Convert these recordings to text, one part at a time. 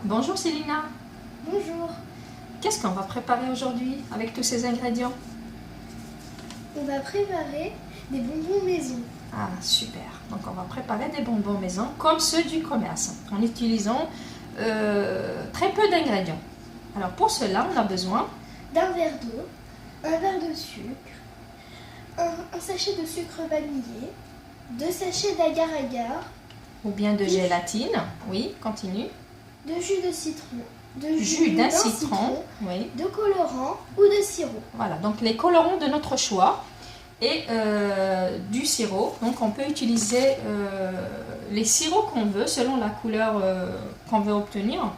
Bonjour Célina, Bonjour, qu'est-ce qu'on va préparer aujourd'hui avec tous ces ingrédients? on va préparer des bonbons maison. Ah super, donc on va préparer des bonbons maison comme ceux du commerce en utilisant très peu d'ingrédients. Alors pour cela on a besoin D'un verre d'eau, un verre de sucre, un sachet de sucre vanillé, 2 sachets d'agar-agar, ou bien de gélatine, oui continue, de jus de citron, de jus d'un citron, citron, oui. de colorant ou de sirop. Voilà, donc les colorants de notre choix et du sirop. Donc on peut utiliser les sirops qu'on veut selon la couleur qu'on veut obtenir.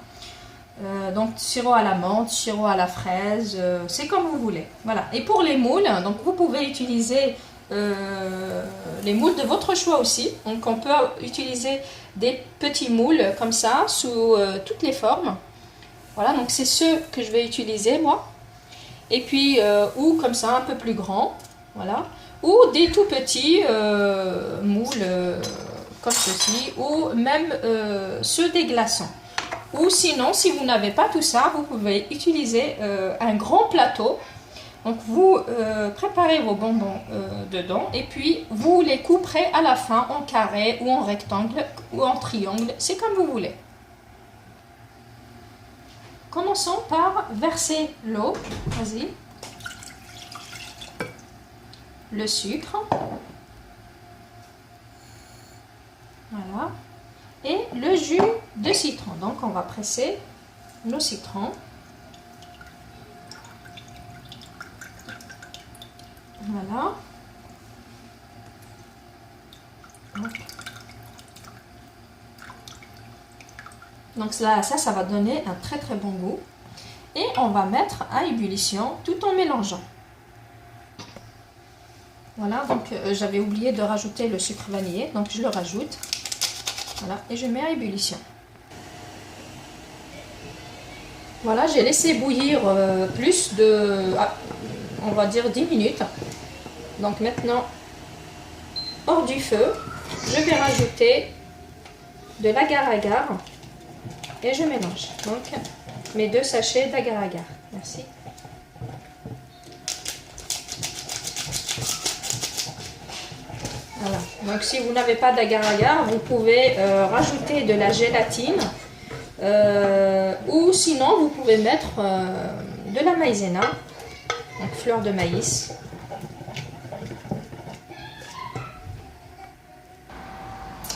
Donc sirop à la menthe, sirop à la fraise, c'est comme vous voulez. Voilà. Et pour les moules, donc vous pouvez utiliser les moules de votre choix aussi. Donc on peut utiliser des petits moules comme ça sous toutes les formes. Voilà, donc c'est ceux que je vais utiliser moi. Et puis ou comme ça un peu plus grand, voilà. Ou des tout petits moules comme ceci, ou même ceux des glaçons. Ou sinon, si vous n'avez pas tout ça, vous pouvez utiliser un grand plateau. Donc vous préparez vos bonbons dedans et puis vous les couperez à la fin en carré ou en rectangle ou en triangle, c'est comme vous voulez. Commençons par verser l'eau, vas-y, le sucre, voilà, et le jus de citron. Donc on va presser nos citrons. Voilà. Donc ça va donner un très très bon goût. Et on va mettre à ébullition tout en mélangeant. Voilà, donc j'avais oublié de rajouter le sucre vanillé, donc je le rajoute. Voilà, et je mets à ébullition. Voilà, j'ai laissé bouillir plus de, on va dire 10 minutes. Donc maintenant, hors du feu, je vais rajouter de l'agar-agar et je mélange. Donc mes 2 sachets d'agar-agar. Merci. Voilà. Donc si vous n'avez pas d'agar-agar, vous pouvez rajouter de la gélatine ou sinon vous pouvez mettre de la maïzena, donc fleur de maïs.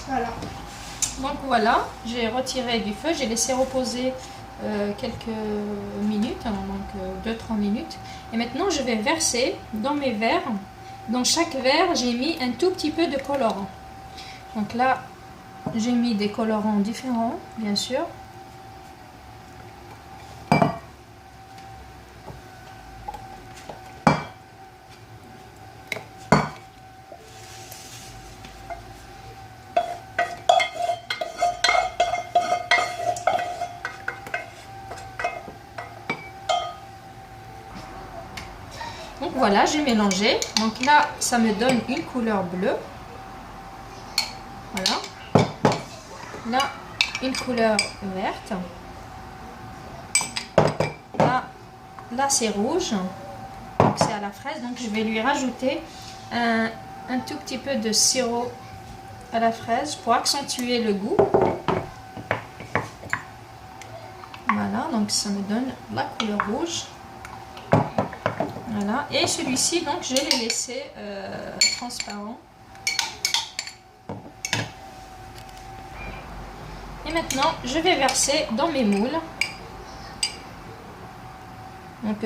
Voilà. Donc voilà, j'ai retiré du feu, j'ai laissé reposer quelques minutes, donc 2-3 minutes. Et maintenant je vais verser dans mes verres. Dans chaque verre, j'ai mis un tout petit peu de colorant. Donc là, j'ai mis des colorants différents, bien sûr. Donc voilà, j'ai mélangé. Donc là, ça me donne une couleur bleue. Voilà. Là, une couleur verte. Là c'est rouge. Donc c'est à la fraise. Donc je vais lui rajouter un tout petit peu de sirop à la fraise pour accentuer le goût. Voilà, donc ça me donne la couleur rouge. Voilà, et celui-ci, donc je l'ai laissé transparent. Et maintenant, je vais verser dans mes moules. Donc,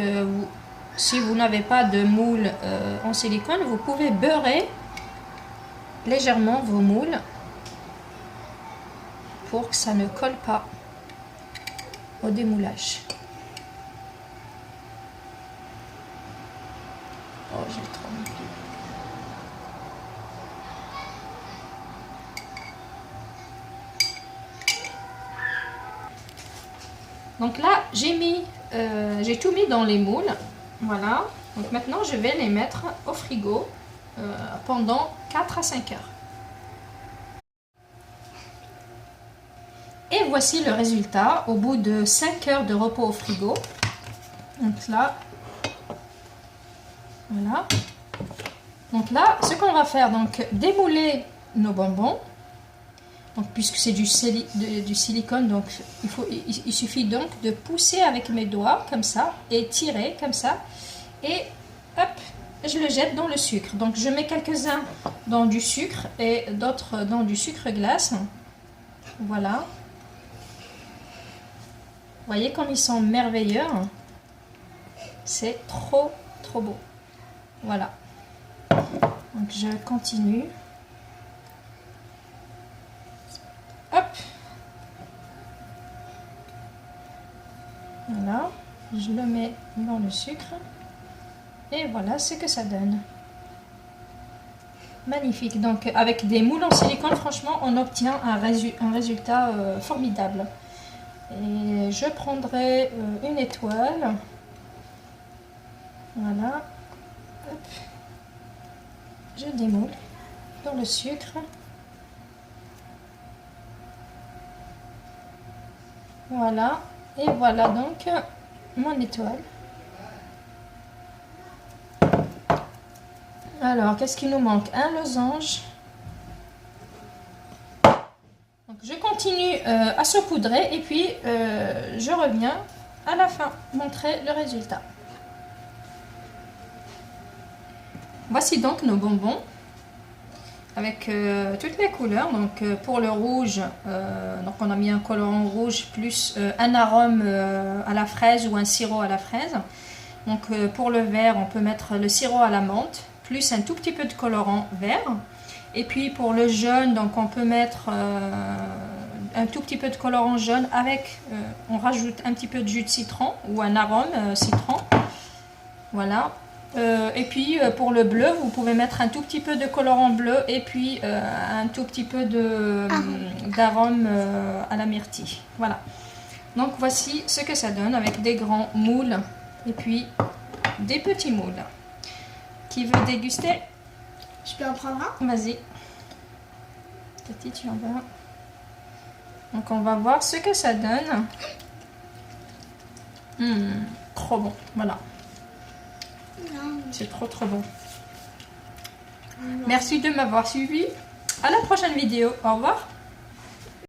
si vous n'avez pas de moule en silicone, vous pouvez beurrer légèrement vos moules pour que ça ne colle pas au démoulage. Oh, j'ai trop mis. Donc là, j'ai tout mis dans les moules. Voilà. Donc maintenant, je vais les mettre au frigo pendant 4 à 5 heures. Et voici le résultat au bout de 5 heures de repos au frigo. Donc là, voilà. Donc là, ce qu'on va faire, donc démouler nos bonbons. Donc puisque c'est du silicone, donc il suffit donc de pousser avec mes doigts comme ça et tirer comme ça. Et hop, je le jette dans le sucre. Donc je mets quelques-uns dans du sucre et d'autres dans du sucre glace. Voilà. Vous voyez comme ils sont merveilleux. C'est trop beau. Voilà. Donc je continue. Hop. Voilà. Je le mets dans le sucre. Et voilà ce que ça donne. Magnifique. Donc avec des moules en silicone, franchement, on obtient un résultat formidable. Et je prendrai une étoile. Voilà. Hop. Je démoule dans le sucre. Voilà. Et voilà donc mon étoile. Alors, qu'est-ce qui nous manque? Un losange. Donc, je continue à saupoudrer et puis je reviens à la fin montrer le résultat. Voici donc nos bonbons avec toutes les couleurs. Donc pour le rouge, donc on a mis un colorant rouge plus un arôme à la fraise ou un sirop à la fraise. Donc pour le vert, on peut mettre le sirop à la menthe plus un tout petit peu de colorant vert. Et puis pour le jaune, donc on peut mettre un tout petit peu de colorant jaune avec, on rajoute un petit peu de jus de citron ou un arôme citron. Voilà. Et puis pour le bleu, vous pouvez mettre un tout petit peu de colorant bleu et puis un tout petit peu d'arôme à la myrtille. Voilà. Donc voici ce que ça donne avec des grands moules et puis des petits moules. Qui veut déguster? Je peux en prendre un? Vas-y. Tati, tu en vas. Donc on va voir ce que ça donne. Trop bon. Voilà. C'est trop bon. Merci de m'avoir suivi. À la prochaine vidéo. Au revoir.